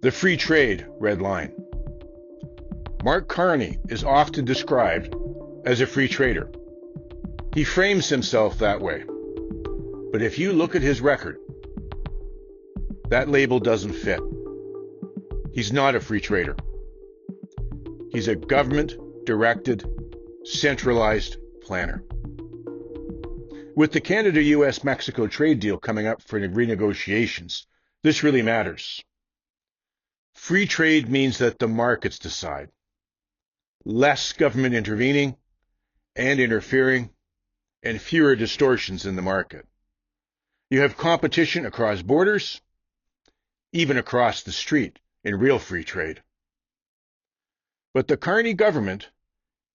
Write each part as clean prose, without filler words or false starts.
The free trade red line. Mark Carney is often described as a free trader. He frames himself that way. But if you look at his record, that label doesn't fit. He's not a free trader. He's a government-directed, centralized planner. With the Canada-US-Mexico trade deal coming up for renegotiations, this really matters. Free trade means that the markets decide. Less government intervening and interfering, and fewer distortions in the market. You have competition across borders, even across the street in real free trade. But the Carney government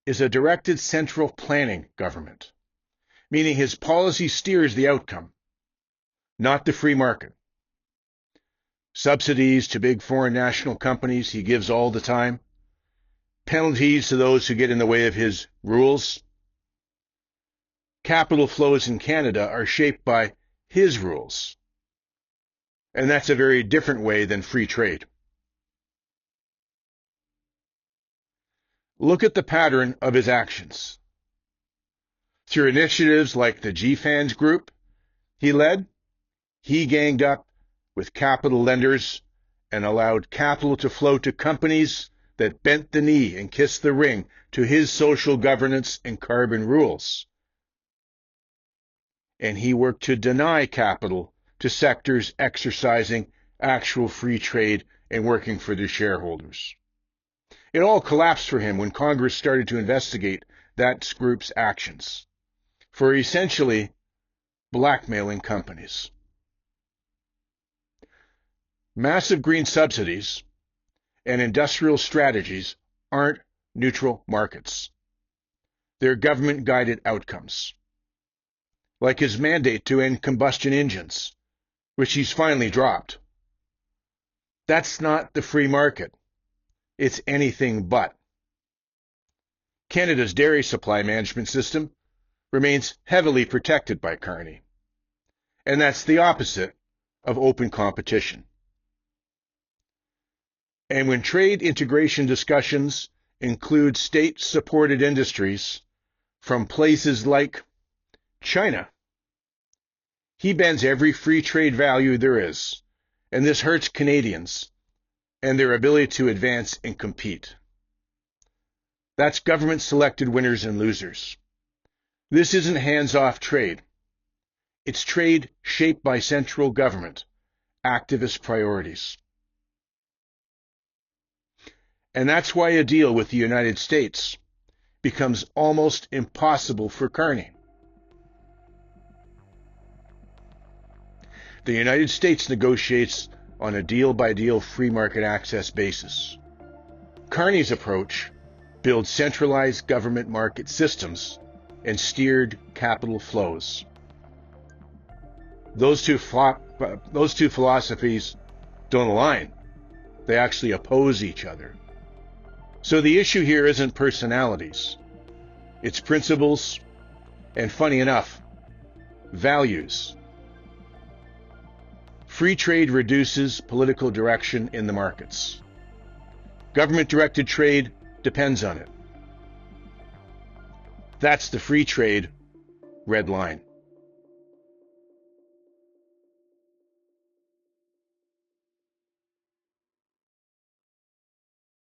is a directed central planning government, meaning his policy steers the outcome, not the free market. Subsidies to big foreign national companies he gives all the time. Penalties to those who get in the way of his rules. Capital flows in Canada are shaped by his rules. And that's a very different way than free trade. Look at the pattern of his actions. Through initiatives like the GFANZ group he led, he ganged up with capital lenders and allowed capital to flow to companies that bent the knee and kissed the ring to his social governance and carbon rules. And he worked to deny capital to sectors exercising actual free trade and working for their shareholders. It all collapsed for him when Congress started to investigate that group's actions for essentially blackmailing companies. Massive green subsidies and industrial strategies aren't neutral markets. They're government-guided outcomes, like his mandate to end combustion engines, which he's finally dropped. That's not the free market. It's anything but. Canada's dairy supply management system remains heavily protected by Carney, and that's the opposite of open competition. And when trade integration discussions include state-supported industries from places like China, he bends every free trade value there is, and this hurts Canadians and their ability to advance and compete. That's government-selected winners and losers. This isn't hands-off trade. It's trade shaped by central government, activist priorities. And that's why a deal with the United States becomes almost impossible for Carney. The United States negotiates on a deal-by-deal free market access basis. Carney's approach builds centralized government market systems and steered capital flows. Those two philosophies don't align. They actually oppose each other. So the issue here isn't personalities. It's principles and, funny enough, values. Free trade reduces political direction in the markets. Government-directed trade depends on it. That's the free trade red line.